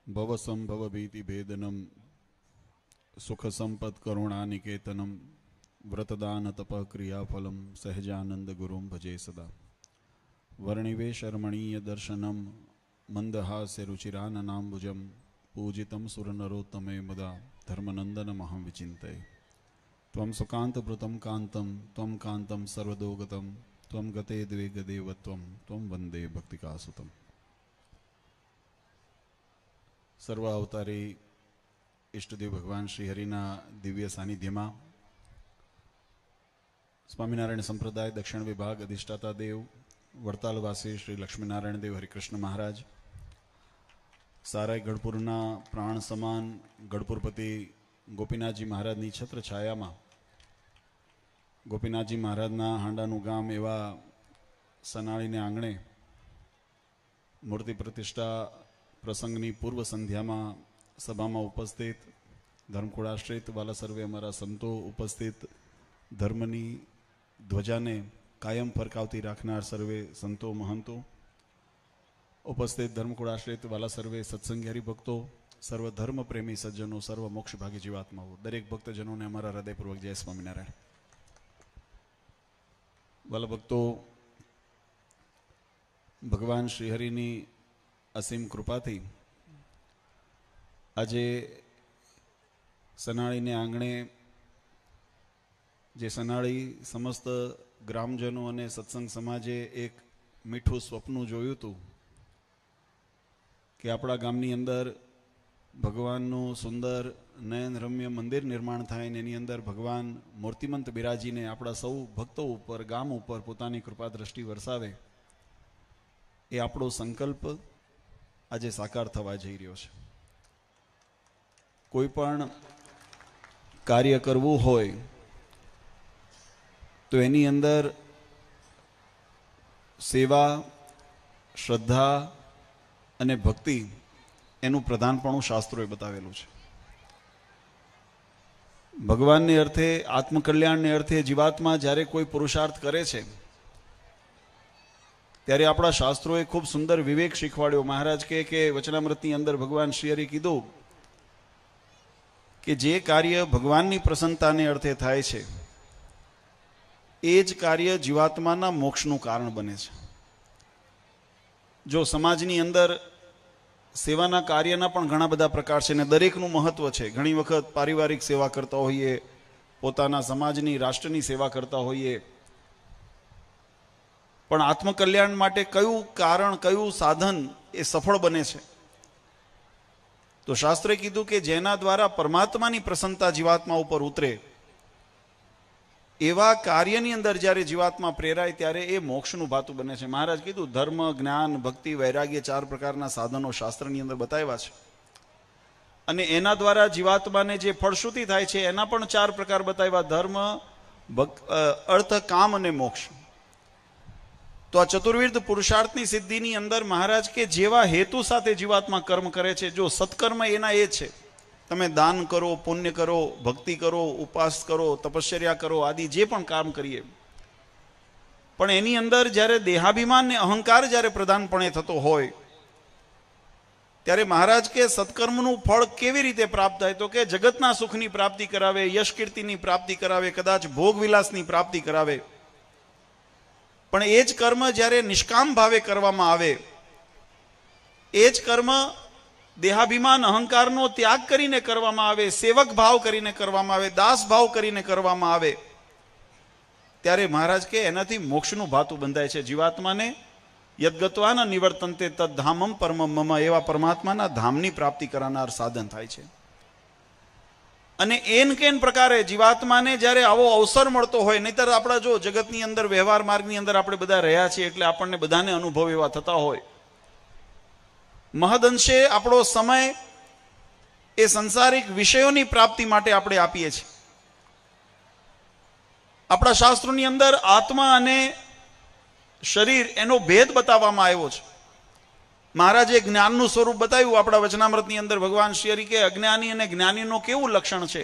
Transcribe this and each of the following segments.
ભવસંભવ ભીતિ ભેદનમ સુખ સંપત કરુણાનિકેતનમ વ્રતદાન તપ ક્રિયાફલમ સહજાનંદ ગુરુમ ભજે સદા વર્ણિવેશ રમણીય દર્શનમ મંદહાસ્ય રુચિરાનનાંબુજમ પૂજિતમ સુરનરોત્તમે મુદા ધર્મનંદનમહં વિચિંતયે ત્વં સુકાંતભૃતં કાંતમ ત્વં કાંતમ સર્વદોગતમ ત્વં ગતે દ્વે ગદેવત્વમ ત્વં વંદે ભક્તિકાસુતમ. સર્વ અવતારી ઈષ્ટદેવ ભગવાન શ્રી હરિના દિવ્ય સાનિધ્યમાં સ્વામિનારાયણ સંપ્રદાય દક્ષિણ વિભાગ અધિષ્ઠાતા દેવ વડતાલવાસી શ્રી લક્ષ્મીનારાયણ દેવ હરિકૃષ્ણ મહારાજ, સારાય ગઢપુરના પ્રાણ સમાન ગઢપુરપતિ ગોપીનાથજી મહારાજની છત્ર છાયામાં ગોપીનાથજી મહારાજના હાંડાનું ગામ એવા સનાળીને આંગણે મૂર્તિ પ્રતિષ્ઠા પ્રસંગની પૂર્વ સંધ્યામાં સભામાં ઉપસ્થિત ધર્મકુળાશ્રિત વાલા સર્વે અમારા સંતો ઉપસ્થિત, ધર્મની ધ્વજાને કાયમ ફરકાવતી રાખનાર સર્વે સંતો મહંતો ઉપસ્થિત, ધર્મકુળાશ્રિત વાલા સર્વે સત્સંગી હરિભક્તો, સર્વ ધર્મ પ્રેમી સજ્જનો, સર્વ મોક્ષભાગી જીવાત્માઓ, દરેક ભક્તજનોને અમારા હૃદયપૂર્વક જય સ્વામિનારાયણ. વાલા ભક્તો, ભગવાન શ્રીહરિની અસીમ કૃપાથી આજે સનાળીને આંગણે જે સનાળી સમસ્ત ગ્રામજનો અને સત્સંગ સમાજે એક મીઠું સ્વપ્ન જોયું હતું કે આપણા ગામની અંદર ભગવાનનું સુંદર નયનરમ્ય મંદિર નિર્માણ થાય ને એની અંદર ભગવાન મૂર્તિમંત બિરાજીને આપણા સૌ ભક્તો ઉપર, ગામ ઉપર પોતાની કૃપા દ્રષ્ટિ વરસાવે, એ આપણો સંકલ્પ આજે સાકાર થવા જઈ રહ્યો છે. કોઈ પણ કાર્ય કરવું હોય તો એની અંદર સેવા, શ્રદ્ધા અને ભક્તિ એનું પ્રધાનપણું શાસ્ત્રોએ બતાવેલું છે. ભગવાનને અર્થે, આત્મકલ્યાણને અર્થે જીવાત્મા જ્યારે કોઈ પુરુષાર્થ કરે છે ત્યારે આપણા શાસ્ત્રોએ ખૂબ સુંદર વિવેક શીખવાડ્યો. મહારાજ કહે કે વચનામૃતની અંદર ભગવાન શ્રી હરિ કીધું કે જે કાર્ય ભગવાનની પ્રસન્નતાને અર્થે થાય છે એ જ કાર્ય જીવાત્માના મોક્ષનું કારણ બને છે. જો સમાજની અંદર સેવાના કાર્યના પણ ઘણા બધા પ્રકાર છે ને દરેકનું મહત્વ છે. ઘણી વખત પારિવારિક સેવા કરતા હોઈએ, પોતાના સમાજની, રાષ્ટ્રની સેવા કરતા હોઈએ, પણ આત્મકલ્યાણ માટે કયું કારણ, કયું સાધન એ સફળ બને છે? તો શાસ્ત્રે કીધું કે જેના દ્વારા પરમાત્માની પ્રસન્નતા જીવાત્મા ઉપર ઉતરે એવા કાર્યની અંદર જ્યારે જીવાત્મા પ્રેરાય ત્યારે એ મોક્ષનું ભાતું બને છે. મહારાજ કીધું ધર્મ, જ્ઞાન, ભક્તિ, વૈરાગ્ય 4 પ્રકારના સાધનો શાસ્ત્રની અંદર બતાવ્યા છે અને એના દ્વારા જીવાત્માને જે ફળશ્રુતિ થાય છે એના પણ 4 પ્રકાર બતાવ્યા: ધર્મ, અર્થ, કામ અને મોક્ષ. તો આ ચતુર્વિધ પુરુષાર્થની સિદ્ધિની અંદર મહારાજ કે જેવા હેતુ સાથે જીવાત્મા કર્મ કરે છે, જો સત્કર્મ એના એ છે, તમે દાન કરો, પુણ્ય કરો, ભક્તિ કરો, ઉપાસ કરો, તપશ્ચર્યા કરો, આદિ જે પણ કામ કરીએ, પણ એની અંદર જ્યારે દેહાભિમાન ને અહંકાર જ્યારે પ્રધાનપણે થતો હોય ત્યારે મહારાજ કે સત્કર્મનું ફળ કેવી રીતે પ્રાપ્ત થાય? તો કે જગતના સુખની પ્રાપ્તિ કરાવે, યશ કીર્તિની પ્રાપ્તિ કરાવે, કદાચ ભોગ વિલાસની પ્રાપ્તિ કરાવે, પણ એ જ કર્મ જ્યારે નિષ્કામ ભાવે કરવામાં આવે, એ જ કર્મ દેહાભિમાન અહંકારનો ત્યાગ કરીને કરવામાં આવે, સેવક ભાવ કરીને કરવામાં આવે, દાસ ભાવ કરીને કરવામાં આવે, ત્યારે મહારાજ કે એનાથી મોક્ષનું ભાતું બંધાય છે. જીવાત્માને યદ્ગત્વાન નિવર્તન્તે તદ્ધામમ પરમમ મમ, એવા પરમાત્માના ધામની પ્રાપ્તિ કરાનાર સાધન થાય છે. અને એન કેન પ્રકારે જીવાત્માને જ્યારે આવો અવસર મળતો હોય, નહીતર આપણા જો જગતની અંદર વ્યવહાર માર્ગની અંદર આપણે બધા રહ્યા છીએ એટલે આપણને બધાને અનુભવ એવા થતા હોય, મહદઅંશે આપણો સમય એ સંસારિક વિષયોની પ્રાપ્તિ માટે આપણે આપીએ છીએ. આપણા શાસ્ત્રોની અંદર આત્મા અને શરીર એનો ભેદ બતાવવામાં આવ્યો છે. મહારાજે જ્ઞાનનું સ્વરૂપ બતાવ્યું. આપણા વચનામૃતની અંદર ભગવાન શ્રી હરિ કે અજ્ઞાની અને જ્ઞાનીનું કેવું લક્ષણ છે?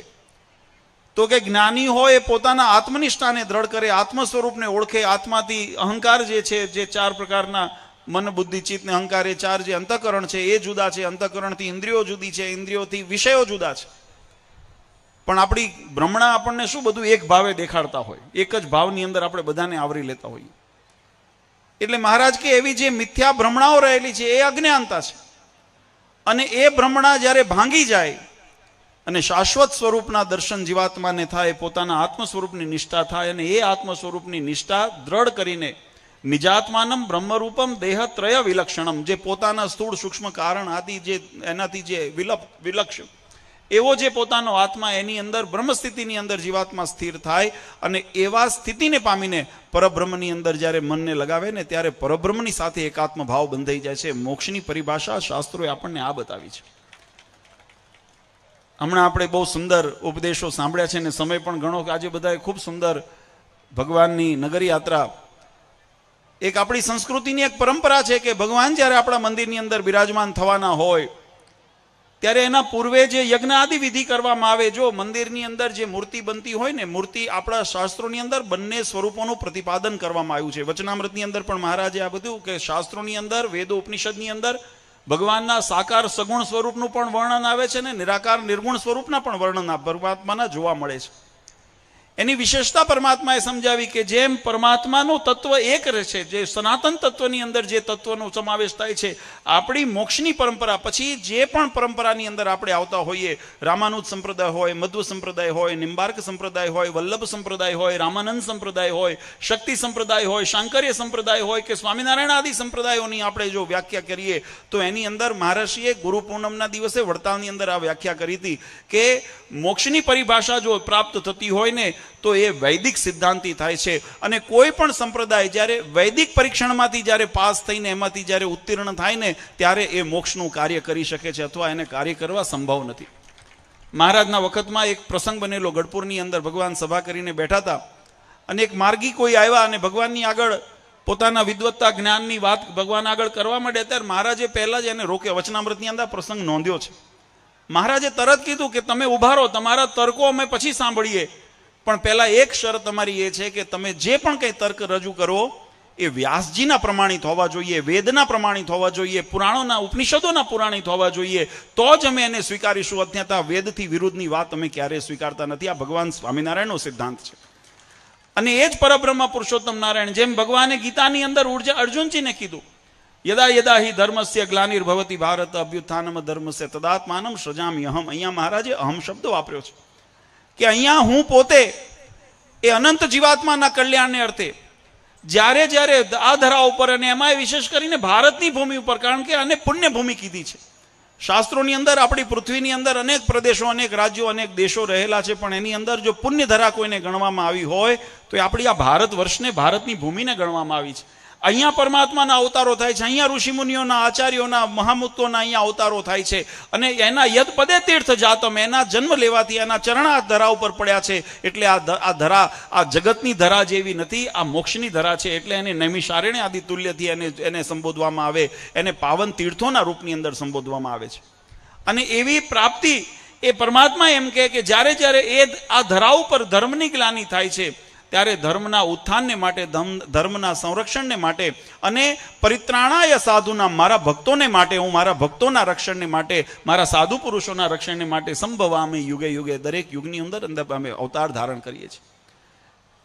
તો કે જ્ઞાની હોય એ પોતાના આત્મનિષ્ઠાને દ્રઢ કરે, આત્મ સ્વરૂપને ઓળખે, આત્માથી અહંકાર જે છે, જે 4 પ્રકારના મન બુદ્ધિ ચિત્ત ને અહંકાર એ ચાર જે અંતઃકરણ છે એ જુદા છે, અંતઃકરણથી ઇન્દ્રિયો જુદી છે, ઇન્દ્રિયોથી વિષયો જુદા છે. પણ આપણી ભ્રમણા આપણને શું બધું એક ભાવે દેખાડતા હોય, એક જ ભાવની અંદર આપણે બધાને આવરી લેતા હોઈએ. એટલે મહારાજ કે એવી જે મિથ્યા ભ્રમણાઓ રહેલી છે એ અજ્ઞાનતા છે. અને એ ભ્રમણા જ્યારે ભાંગી જાય અને શાશ્વત સ્વરૂપના દર્શન જીવાત્માને થાય, પોતાના આત્મ સ્વરૂપની નિષ્ઠા થાય, અને એ આત્મ સ્વરૂપની નિષ્ઠા દ્રઢ કરીને નિજાત્માનમ બ્રહ્મરૂપમ દેહત્રય વિલક્ષણમ, જે પોતાના સ્થૂળ સૂક્ષ્મ કારણ આદિ જે એનાથી જે વિલક્ષ એવો જે પોતાનો આત્મા એની અંદર બ્રહ્મ સ્થિતિની અંદર જીવાત્મા સ્થિર થાય અને એવા સ્થિતિને પામીને પરબ્રહ્મની અંદર જ્યારે મનને લગાવે ને ત્યારે પરબ્રહ્મની સાથે એકાત્મ ભાવ બંધાઈ જાય છે. મોક્ષની પરિભાષા શાસ્ત્રોએ આપણને આ બતાવી છે. હમણાં આપણે બહુ સુંદર ઉપદેશો સાંભળ્યા છે ને સમય પણ ઘણો, આજે બધાએ ખૂબ સુંદર ભગવાનની નગર યાત્રા, એક આપણી સંસ્કૃતિની એક પરંપરા છે કે ભગવાન જ્યારે આપણા મંદિરની અંદર બિરાજમાન થવાના હોય ત્યારે એના પૂર્વે જે યજ્ઞ આદિ વિધિ કરવામાં આવે. જો મંદિરની અંદર જે મૂર્તિ બનતી હોય ને, મૂર્તિ આપણા શાસ્ત્રોની અંદર બંને સ્વરૂપોનું પ્રતિપાદન કરવામાં આવ્યું છે. વચનામૃતની અંદર પણ મહારાજે આ બધું કે શાસ્ત્રોની અંદર, વેદો ઉપનિષદની અંદર ભગવાનના સાકાર સગુણ સ્વરૂપનું પણ વર્ણન આવે છે ને નિરાકાર નિર્ગુણ સ્વરૂપના પણ વર્ણન પરમાત્માના જોવા મળે છે. એની વિશેષતા પરમાત્માએ સમજાવી કે જેમ પરમાત્માનું તત્વ એક છે, જે સનાતન તત્વની અંદર જે તત્વનો સમાવેશ થાય છે, આપણી મોક્ષની પરંપરા પછી જે પણ પરંપરાની અંદર આપણે આવતા હોઈએ, રામાનુજ સંપ્રદાય હોય, મધ્વ સંપ્રદાય હોય, નિમ્બાર્ક સંપ્રદાય હોય, વલ્લભ સંપ્રદાય હોય, રામાનંદ સંપ્રદાય હોય, શક્તિ સંપ્રદાય હોય, શાંકર્ય સંપ્રદાય હોય કે સ્વામિનારાયણ આદિ સંપ્રદાયોની આપણે જો વ્યાખ્યા કરીએ તો એની અંદર મહારાષ્ટ્રીએ ગુરુ પૂનમના દિવસે વડતાલની અંદર આ વ્યાખ્યા કરી હતી કે મોક્ષની પરિભાષા જો પ્રાપ્ત થતી હોય ને તો એ વૈદિક સિદ્ધાંતી થાય છે. અને કોઈ પણ સંપ્રદાય જ્યારે વૈદિક પરીક્ષણમાંથી જ્યારે પાસ થઈને એમાંથી જ્યારે ઉત્તીર્ણ થાય ને ત્યારે એ મોક્ષનું કાર્ય કરી શકે છે, અથવા એને કાર્ય કરવા સંભવ નથી. મહારાજના વખતમાં એક પ્રસંગ બનેલો, ગઢપુરની અંદર ભગવાન સભા કરીને બેઠા હતા અને એક માર્ગી કોઈ આવ્યા અને ભગવાનની આગળ પોતાના વિદ્વત્તા જ્ઞાનની વાત ભગવાન આગળ કરવા માંડ્યા. ત્યારે મહારાજે પહેલા જ એને રોક્યો. વચનામૃતની અંદર પ્રસંગ નોંધ્યો છે. મહારાજે તરત કીધું કે તમે ઉભા રહો, તમારા તર્કો અમે પછી સાંભળીએ, પણ પહેલા એક શરત તમારી એ છે કે તમે જે પણ કંઈ તર્ક રજૂ કરો એ વ્યાસજીના પ્રમાણિત હોવા જોઈએ, વેદના પ્રમાણિત હોવા જોઈએ, પુરાણોના ઉપનિષદોના પુરાણિત હોવા જોઈએ, તો જ અમે એને સ્વીકારીશું. અન્યથા વેદથી વિરુદ્ધની વાત અમે ક્યારેય સ્વીકારતા નથી. આ ભગવાન સ્વામિનારાયણનો સિદ્ધાંત છે. અને એ જ પરબ્રહ્મ પુરુષોત્તમ નારાયણ, જેમ ભગવાને ગીતાની અંદર અર્જુનજીને કીધું, યદા યદા હિ ધર્મસ્ય ગ્લાનિર્ભવતિ ભારત અભ્યુત્થાનમ ધર્મસ્ય તદાત્માનમ સૃજામ્યહમ. અહીંયા મહારાજે અહમ શબ્દ વાપર્યો છે કે અહીંયા હું પોતે એ અનંત જીવાત્માના કલ્યાણને અર્થે જ્યારે જ્યારે આ ધરા ઉપર, અને એમાં વિશેષ કરીને ભારતની ભૂમિ ઉપર, કારણ કે આને પુણ્ય ભૂમિ કીધી છે. શાસ્ત્રોની અંદર આપણી પૃથ્વીની અંદર અનેક પ્રદેશો, અનેક રાજ્યો, અનેક દેશો રહેલા છે, પણ એની અંદર જો પુણ્ય ધરા કોઈને ગણવામાં આવી હોય તો એ આપણી આ ભારત વર્ષને, ભારતની ભૂમિને ગણવામાં આવી છે. અહીંયા પરમાત્માના અવતારો થાય છે, અહીંયા ઋષિમુનિઓના, આચાર્યોના, મહામુક્તોના અહીંયા અવતારો થાય છે. અને એના યદ પદે તીર્થ જાતમ, એના જન્મ લેવાથી એના ચરણા ધરા ઉપર પડ્યા છે. એટલે આ ધરા આ જગતની ધરા જેવી નથી, આ મોક્ષની ધરા છે. એટલે એને નૈમિષારણ્ય આદિ તુલ્યથી એને સંબોધવામાં આવે, એને પાવન તીર્થોના રૂપની અંદર સંબોધવામાં આવે છે. અને એવી પ્રાપ્તિ એ પરમાત્મા એમ કે જ્યારે જ્યારે એ આ ધરા ઉપર ધર્મની ગ્લાનિ થાય છે ત્યારે ધર્મના ઉત્થાનને માટે, ધર્મના સંરક્ષણને માટે અને પરિત્રાણાય સાધુના, મારા ભક્તોને માટે, હું મારા ભક્તોના રક્ષણને માટે, મારા સાધુ પુરુષોના રક્ષણને માટે સંભવામે યુગે યુગે, દરેક યુગની અંદર અમે અવતાર ધારણ કરીએ છીએ.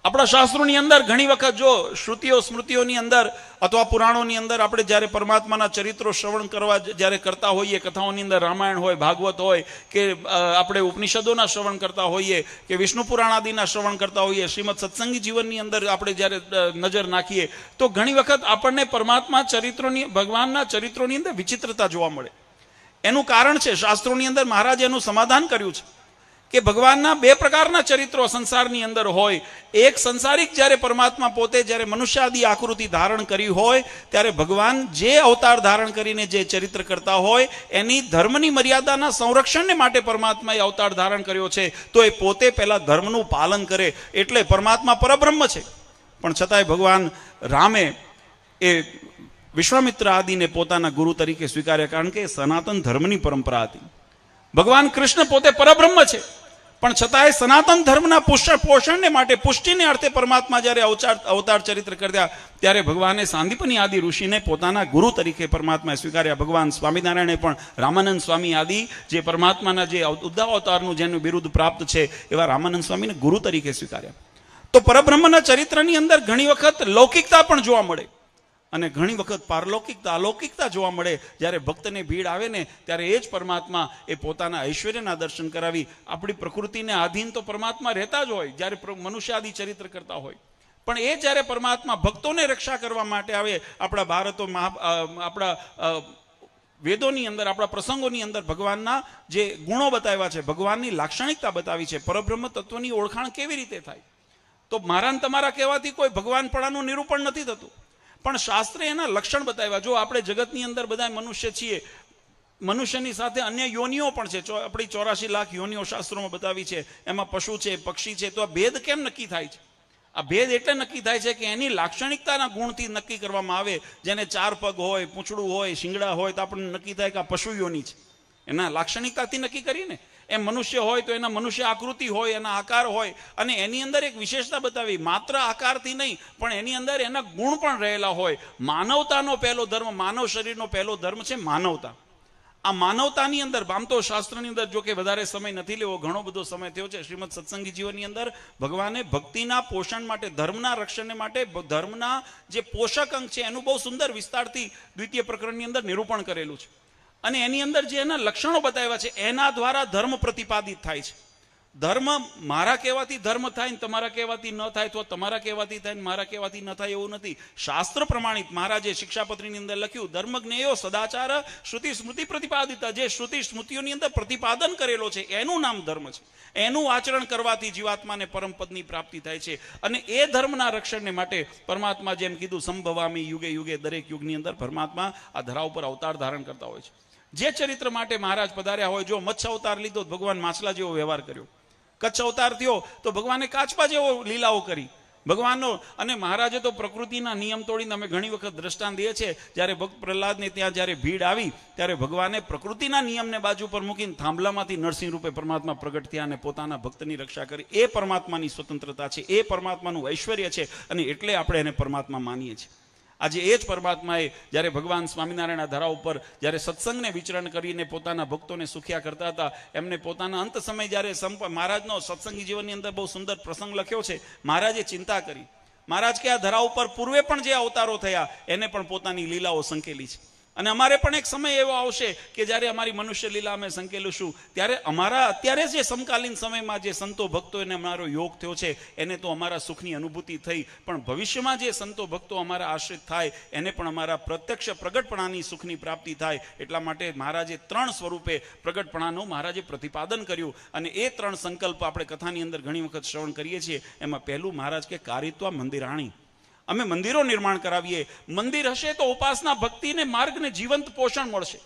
આપણા શાસ્ત્રોની અંદર ઘણી વખત જો શ્રુતિઓ સ્મૃતિઓની અંદર અથવા પુરાણોની અંદર આપણે જ્યારે પરમાત્માના ચરિત્રો શ્રવણ કરવા જ્યારે કરતા હોઈએ, કથાઓની અંદર રામાયણ હોય, ભાગવત હોય કે આપણે ઉપનિષદોના શ્રવણ કરતા હોઈએ કે વિષ્ણુ પુરાણ આદિના શ્રવણ કરતા હોઈએ, શ્રીમદ સત્સંગી જીવનની અંદર આપણે જ્યારે નજર નાખીએ તો ઘણી વખત આપણને પરમાત્મા ચરિત્રોની, ભગવાનના ચરિત્રોની અંદર વિચિત્રતા જોવા મળે. એનું કારણ છે, શાસ્ત્રોની અંદર મહારાજે એનું સમાધાન કર્યું છે કે ભગવાનના બે પ્રકારના ચરિત્રો સંસારની અંદર હોય. એક સંસારિક, જ્યારે પરમાત્મા પોતે જ્યારે મનુષ્યાદી આકૃતિ ધારણ કરી હોય ત્યારે ભગવાન જે અવતાર ધારણ કરીને જે ચરિત્ર કરતા હોય એની ધર્મની મર્યાદાના સંરક્ષણને માટે પરમાત્માએ અવતાર ધારણ કર્યો છે. તો એ પોતે પહેલા ધર્મનું પાલન કરે. એટલે પરમાત્મા પરબ્રહ્મ છે, પણ છતાંય ભગવાન રામે એ વિશ્વામિત્ર આદિને પોતાના ગુરુ તરીકે સ્વીકાર્યા, કારણ કે સનાતન ધર્મની પરંપરા હતી. ભગવાન કૃષ્ણ પોતે પરબ્રહ્મ છે, પણ છતાંય સનાતન ધર્મના પોષણને માટે પુષ્ટિને અર્થે પરમાત્મા જ્યારે અવતાર ચરિત્ર કર્યા ત્યારે ભગવાને સાંદીપની આદિ ઋષિને પોતાના ગુરુ તરીકે પરમાત્માએ સ્વીકાર્યા. ભગવાન સ્વામિનારાયણે પણ રામાનંદ સ્વામી આદિ જે પરમાત્માના જે ઉદ્ધવ અવતારનું જેનું બિરુદ પ્રાપ્ત છે એવા રામાનંદ સ્વામીને ગુરુ તરીકે સ્વીકાર્યા. તો પરબ્રહ્મના ચરિત્રની અંદર ઘણી વખત લૌકિકતા પણ જોવા મળે અને ઘણી વખત પારલૌકિકતા અલૌકિકતા જોવા મળે. જ્યારે ભક્તને ભીડ આવે ને ત્યારે એ જ પરમાત્મા એ પોતાના ઐશ્વર્યના દર્શન કરાવી આપણી પ્રકૃતિને આધીન તો પરમાત્મા રહેતા જ હોય જ્યારે મનુષ્ય આદિ ચરિત્ર કરતા હોય, પણ એ જ્યારે પરમાત્મા ભક્તોને રક્ષા કરવા માટે આવે આપણા ભારતો આપણા વેદોની અંદર આપણા પ્રસંગોની અંદર ભગવાનના જે ગુણો બતાવ્યા છે, ભગવાનની લાક્ષણિકતા બતાવી છે, પરબ્રહ્મ તત્વની ઓળખાણ કેવી રીતે થાય. તો મારા ને તમારા કહેવાથી કોઈ ભગવાનપણાનું નિરૂપણ નથી થતું, પણ શાસ્ત્રે એના લક્ષણ બતાવ્યા. જો આપણે જગતની અંદર બધા મનુષ્ય છીએ, મનુષ્યની સાથે અન્ય યોનિઓ પણ છે. આપણી 84 લાખ યોનિઓ શાસ્ત્રોમાં બતાવી છે. એમાં પશુ છે, પક્ષી છે. તો આ ભેદ કેમ નક્કી થાય છે? આ ભેદ એટલે નક્કી થાય છે કે એની લાક્ષણિકતાના ગુણથી નક્કી કરવામાં આવે. જેને 4 પગ હોય, પૂંછડું હોય, શિંગડા હોય તો આપણને નક્કી થાય કે આ પશુ યોની છે. એના લાક્ષણિકતાથી નક્કી કરીને એમ મનુષ્ય હોય તો એના મનુષ્ય આકૃતિ હોય, એના આકાર હોય, અને એની અંદર એક વિશેષતા બતાવી. માત્ર આકારથી નહીં પણ એની અંદર એના ગુણ પણ રહેલા હોય. માનવતાનો પહેલો ધર્મ, માનવ શરીરનો પહેલો ધર્મ છે માનવતા. આ માનવતાની અંદર આમ તો શાસ્ત્રની અંદર જો કે વધારે સમય નથી લેવો, ઘણો બધો સમય થયો છે. શ્રીમદ સત્સંગી જીવનની અંદર ભગવાને ભક્તિના પોષણ માટે, ધર્મના રક્ષણને માટે ધર્મના જે પોષક અંગ છે એનું બહુ સુંદર વિસ્તારથી દ્વિતીય પ્રકરણની અંદર નિરૂપણ કરેલું છે. અને એની અંદર જે એના લક્ષણો બતાવ્યા છે એના દ્વારા ધર્મ પ્રતિપાદિત થાય છે. ધર્મ મારા કહેવાથી ધર્મ થાય ને તમારા કહેવાથી ન થાય, તો તમારા કહેવાથી થાય ને મારા કહેવાથી ન થાય એવું નથી. શાસ્ત્ર પ્રમાણિત મહારાજે શિક્ષાપત્રીની અંદર લખ્યું, ધર્મ જ્ઞેયો સદાચાર શ્રુતિ સ્મૃતિ પ્રતિપાદિતા. જે શ્રુતિ સ્મૃતિઓની અંદર પ્રતિપાદન કરેલો છે એનું નામ ધર્મ છે. એનું આચરણ કરવાથી જીવાત્માને પરમપદની પ્રાપ્તિ થાય છે. અને એ ધર્મના રક્ષણને માટે પરમાત્મા જેમ કીધું સંભવામી યુગે યુગે, દરેક યુગની અંદર પરમાત્મા આ ધરા ઉપર અવતાર ધારણ કરતા હોય છે. જે ચરિત્ર માટે મહારાજ પધાર્યા હોય, જો મત્સ્ય અવતાર લીધો તો ભગવાન માછલા જેવો વ્યવહાર કર્યો, કચ્છ અવતાર થયો તો ભગવાને કાચબા જેવો લીલાઓ કરી ભગવાનનો. અને મહારાજે તો પ્રકૃતિના નિયમ તોડીને અમે ઘણી વખત દ્રષ્ટાંત દઈએ છીએ. જ્યારે ભક્ત પ્રહલાદને ત્યાં જ્યારે ભીડ આવી ત્યારે ભગવાને પ્રકૃતિના નિયમને બાજુ પર મૂકીને થાંભલામાંથી નરસિંહ રૂપે પરમાત્મા પ્રગટ થયા અને પોતાના ભક્તની રક્ષા કરી. એ પરમાત્માની સ્વતંત્રતા છે, એ પરમાત્માનું ઐશ્વર્ય છે, અને એટલે આપણે એને પરમાત્મા માનીએ છીએ. આજે એ જ પરમાત્માએ જ્યારે ભગવાન સ્વામિનારાયણ ધરા ઉપર જ્યારે સત્સંગને વિચરણ કરીને પોતાના ભક્તોને સુખ્યા કરતા હતા, એમને પોતાના અંત સમય જ્યારે મહારાજનો સત્સંગી જીવનની અંદર બહુ સુંદર પ્રસંગ લખ્યો છે. મહારાજે ચિંતા કરી. મહારાજ કે આ ધરા ઉપર પૂર્વે પણ જે અવતારો થયા એને પણ પોતાની લીલાઓ સંકેલી છે. અને અમારે પણ એક સમય એવો આવશે કે જ્યારે અમારી મનુષ્ય લીલા અમે સંકેલીશું, ત્યારે અમારા અત્યારે જે સમકાલીન સમયમાં જે સંતો ભક્તો એને અમારો યોગ થયો છે એને તો અમારા સુખની અનુભૂતિ થઈ, પણ ભવિષ્યમાં જે સંતો ભક્તો અમારા આશ્રિત થાય એને પણ અમારા પ્રત્યક્ષ પ્રગટપણાની સુખની પ્રાપ્તિ થાય. એટલા માટે મહારાજે 3 સ્વરૂપે પ્રગટપણાનું મહારાજે પ્રતિપાદન કર્યું. અને એ 3 સંકલ્પ આપણે કથાની અંદર ઘણી વખત શ્રવણ કરીએ છીએ. એમાં પહેલું મહારાજ કે કારિત્વા મંદિરાણી, અમે મંદિરો નિર્માણ કરાવીએ. મંદિર હશે તો ઉપાસના ભક્તિને માર્ગને જીવંત પોષણ મળશે.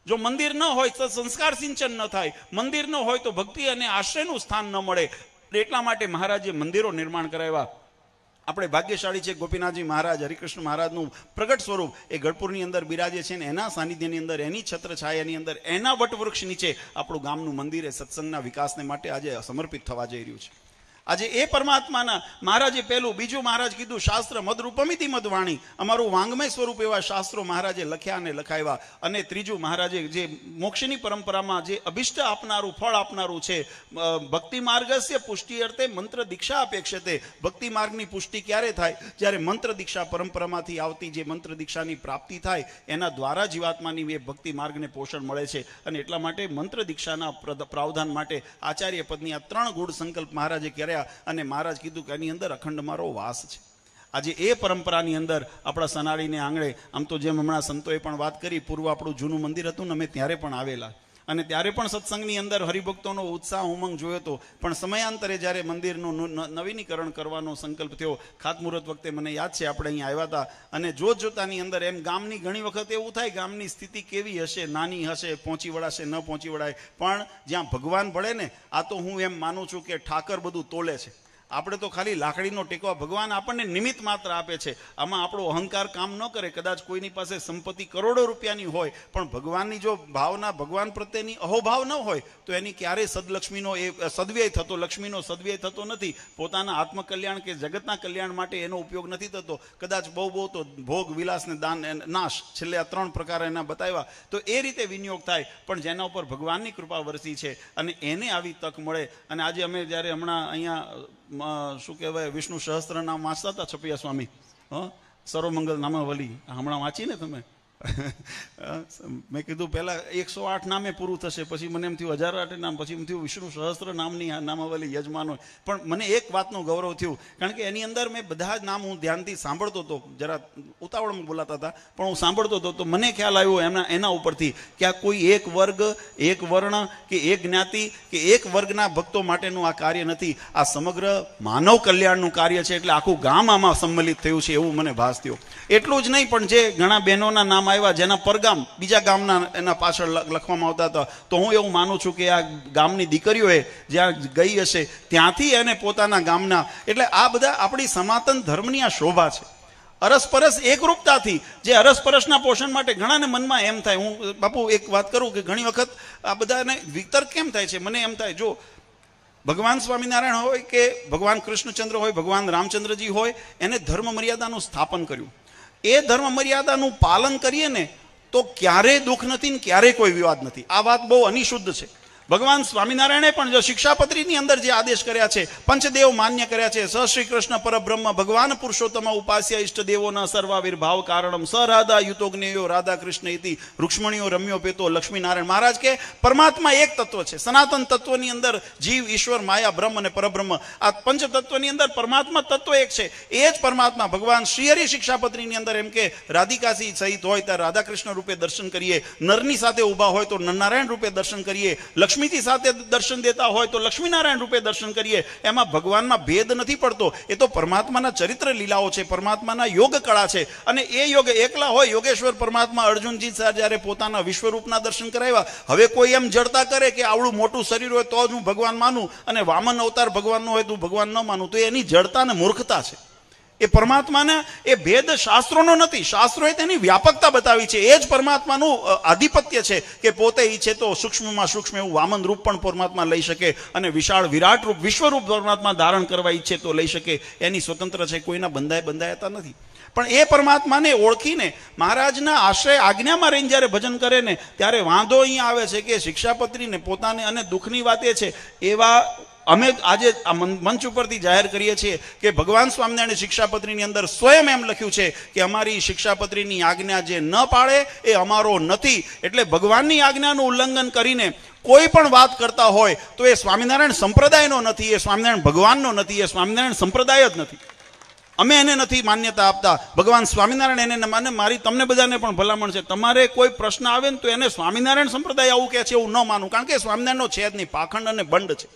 જો મંદિર ન હોય તો સંસ્કાર સિંચન ન થાય, મંદિર ન હોય તો ભક્તિ અને આશ્રયનું સ્થાન ન મળે. એટલા માટે મહારાજે મંદિરો નિર્માણ કરાવ્યા. આપણે ભાગ્યશાળી છે ગોપીનાથજી મહારાજ હરિકૃષ્ણ મહારાજનું પ્રગટ સ્વરૂપ એ ગઢપુરની અંદર બિરાજે છે ને એના સાનિધ્યની અંદર, એની છત્ર છાયાની અંદર, એના વટવૃક્ષ નીચે આપણું ગામનું મંદિર એ સત્સંગના વિકાસને માટે આજે સમર્પિત થવા જઈ રહ્યું છે. આજે એ પરમાત્માના મહારાજે પહેલું. બીજું મહારાજ કીધું શાસ્ત્ર મદરૂપમિતિ મદવાણી, અમારું વાંગમય સ્વરૂપ એવા શાસ્ત્રો મહારાજે લખ્યા અને લખાવ્યા. અને ત્રીજું મહારાજે જે મોક્ષની પરંપરામાં જે અભિષ્ટ આપનારું, ફળ આપનારું છે, ભક્તિ માર્ગસ્ય પુષ્ટિ અર્થે મંત્ર દીક્ષા અપેક્ષતે. ભક્તિ માર્ગની પુષ્ટિ ક્યારે થાય? જ્યારે મંત્ર દીક્ષા પરંપરામાંથી આવતી જે મંત્ર દીક્ષાની પ્રાપ્તિ થાય એના દ્વારા જીવાત્માની એ ભક્તિ માર્ગને પોષણ મળે છે. અને એટલા માટે મંત્ર દીક્ષાના પ્રાવધાન માટે આચાર્ય પદની આ 3 ગુણ સંકલ્પ મહારાજે કર્યા. અને મહારાજ કીધું કે એની અંદર અખંડ મારો વાસ છે. આજે એ પરંપરાની અંદર આપણા સનાળીને આંગણે, આમ તો જેમ હમણાં સંતોએ પણ વાત કરી, પૂર્વ આપણું જૂનું મંદિર હતું ને અમે ત્યારે પણ આવેલા, અને ત્યારે પણ સત્સંગની અંદર હરિભક્તોનો ઉત્સાહ ઉમંગ જોયો હતો. પણ સમયાંતરે જ્યારે મંદિરનું નવીનીકરણ કરવાનો સંકલ્પ થયો, ખાતમુહૂર્ત વખતે મને યાદ છે આપણે અહીંયા આવ્યા હતા, અને જોતજોતાની અંદર એમ ગામની ઘણી વખત એવું થાય ગામની સ્થિતિ કેવી હશે, નાની હશે, પહોંચી વળાશે ન પહોંચી વળાય, પણ જ્યાં ભગવાન ભળે ને, આ તો હું એમ માનું છું કે ઠાકર બધું તોલે છે. આપણે તો ખાલી લાકડીનો ટેકો, ભગવાન આપણને નિમિત્ત માત્ર આપે છે. આમાં આપણો અહંકાર કામ ન કરે. કદાચ કોઈની પાસે સંપત્તિ કરોડો રૂપિયાની હોય, પણ ભગવાનની જો ભાવના, ભગવાન પ્રત્યેની અહોભાવ ન હોય તો એની ક્યારેય સદલક્ષ્મીનો સદવ્યય થતો, લક્ષ્મીનો સદવ્યય થતો નથી. પોતાના આત્મકલ્યાણ કે જગતના કલ્યાણ માટે એનો ઉપયોગ નથી થતો. કદાચ બહુ તો ભોગ, વિલાસ ને દાન, નાશ, છેલ્લે આ 3 પ્રકાર એના બતાવ્યા, તો એ રીતે વિનિયોગ થાય. પણ જેના ઉપર ભગવાનની કૃપા વરસી છે અને એને આવી તક મળે. અને આજે અમે જ્યારે હમણાં અહીંયા શું કહેવાય વિષ્ણુ સહસ્ત્ર નામ વાંચતા હતા છપિયા સ્વામી, સર્વમંગલ નામાવલી હમણાં વાંચી ને તમે? મેં કીધું પહેલા 108 નામે પૂરું થશે, પછી મને એમ થયું 1008 નામ, પછી એમ થયું વિષ્ણુ સહસ્ત્ર નામની નામાવલી યજમાન હોય. પણ મને એક વાતનું ગૌરવ થયું, કારણ કે એની અંદર મેં બધા જ નામ હું ધ્યાનથી સાંભળતો હતો. જરા ઉતાવળમાં બોલાતા હતા પણ હું સાંભળતો હતો, તો મને ખ્યાલ આવ્યો એના ઉપરથી કે આ કોઈ એક વર્ગ, એક વર્ણ કે એક જ્ઞાતિ કે એક વર્ગના ભક્તો માટેનું આ કાર્ય નથી. આ સમગ્ર માનવ કલ્યાણનું કાર્ય છે. એટલે આખું ગામ આમાં સંમલિત થયું છે એવું મને ભાસ થયો. એટલું જ નહીં, પણ જે ઘણા બહેનોના નામ આવ્યા જેના પરગામ બીજા ગામના એના પાછળ લખવામાં આવતા હતા, તો હું એવું માનું છું કે આ ગામની દીકરીઓએ જ્યાં ગઈ હશે ત્યાંથી એને પોતાના ગામના, એટલે આ બધા આપણી સનાતન ધર્મની આ શોભા છે. અરસપરસ એકરૂપતાથી, જે અરસપરસના પોષણ માટે ઘણાને મનમાં એમ થાય, હું બાપુ એક વાત કરું કે ઘણી વખત આ બધાને વિતર્ક કેમ થાય છે, મને એમ થાય, જો ભગવાન સ્વામિનારાયણ હોય કે ભગવાન કૃષ્ણચંદ્ર હોય, ભગવાન રામચંદ્રજી હોય, એને ધર્મ મર્યાદાનું સ્થાપન કર્યું. એ ધર્મ મર્યાદાનું પાલન કરીએ ને તો ક્યારેય દુઃખ નથી ને ક્યારેય કોઈ વિવાદ નથી. આ વાત બહુ અનિશુદ્ધ છે. ભગવાન સ્વામિનારાયણે પણ જો શિક્ષાપત્રીની અંદર જે આદેશ કર્યા છે, પંચદેવ માન્ય કર્યા છે, સ શ્રી કૃષ્ણ પરબ્રહ્મ ભગવાન પુરુષોત્તમ ઉપાસ્ય ઇષ્ટદેવોના સર્વાવિર્ભાવ કારણમ સ રાધા યુતોગ્નેયો રાધા કૃષ્ણ ઇતિ રૂક્ષ્મણીઓ રમ્યો પેતો લક્ષ્મીનારાયણ. મહારાજ કે પરમાત્મા એક તત્વ છે. સનાતન તત્વની અંદર જીવ, ઈશ્વર, માયા, બ્રહ્મ અને પરબ્રહ્મ, આ પંચ તત્વની અંદર પરમાત્મા તત્વ એક છે. એ જ પરમાત્મા ભગવાન શ્રીહરિ શિક્ષાપત્રીની અંદર એમ કે રાધિકાસી સહિત હોય ત્યારે રાધા કૃષ્ણ રૂપે દર્શન કરીએ, નરની સાથે ઊભા હોય તો નરનારાયણ રૂપે દર્શન કરીએ, લક્ષ્મીજી સાથે દર્શન દેતા હોય તો લક્ષ્મીનારાયણ રૂપે દર્શન કરીએ. એમાં ભગવાનમાં ભેદ નથી પડતો. એ તો પરમાત્માના ચરિત્ર લીલાઓ છે, પરમાત્માના યોગ કળા છે. અને એ યોગ એકલા હોય, યોગેશ્વર પરમાત્મા અર્જુનજી જ્યારે પોતાના વિશ્વરૂપના દર્શન કરાવ્યા, હવે કોઈ એમ જડતા કરે કે આવડું મોટું શરીર હોય તો જ હું ભગવાન માનું અને વામન અવતાર ભગવાનનો હોય તો ભગવાન ન માનું, તો એની જડતા ને મૂર્ખતા છે. એ પરમાત્માના એ ભેદ શાસ્ત્રોનો નથી, શાસ્ત્રોએ તેની વ્યાપકતા બતાવી છે. એ જ પરમાત્માનું આધિપત્ય છે કે પોતે ઈચ્છે તો સૂક્ષ્મમાં સૂક્ષ્મ એવું વામન રૂપ પણ પરમાત્મા લઈ શકે અને વિશાળ વિરાટ રૂપ વિશ્વરૂપ પરમાત્મા ધારણ કરવા ઈચ્છે તો લઈ શકે. એની સ્વતંત્ર છે, કોઈના બંધાયેતા નથી. પણ એ પરમાત્માને ઓળખીને મહારાજના આશ્રય આજ્ઞામાં રહીને જ્યારે ભજન કરે ને ત્યારે વાંધો અહીંયા આવે છે કે શિક્ષાપત્રીને પોતાને, અને દુઃખની વાત એ છે, એવા અમે આજે આ મંચ ઉપરથી જાહેર કરીએ છીએ કે ભગવાન સ્વામિનારાયણ શિક્ષાપત્રીની અંદર સ્વયં એમ લખ્યું છે કે અમારી શિક્ષાપત્રીની આજ્ઞા જે ન પાળે એ અમારો નથી. એટલે ભગવાનની આજ્ઞાનું ઉલ્લંઘન કરીને કોઈ પણ વાત કરતા હોય તો એ સ્વામિનારાયણ સંપ્રદાયનો નથી, એ સ્વામિનારાયણ ભગવાનનો નથી, એ સ્વામિનારાયણ સંપ્રદાય જ નથી. અમે એને નથી માન્યતા આપતા. ભગવાન સ્વામિનારાયણ એને માને. મારી તમને બધાને પણ ભલામણ છે, તમારે કોઈ પ્રશ્ન આવે ને તો એને સ્વામિનારાયણ સંપ્રદાય આવું કહે છે એવું ન માનવું, કારણ કે સ્વામિનારાયણનો છે જ નહીં, પાખંડ અને બંડ છે.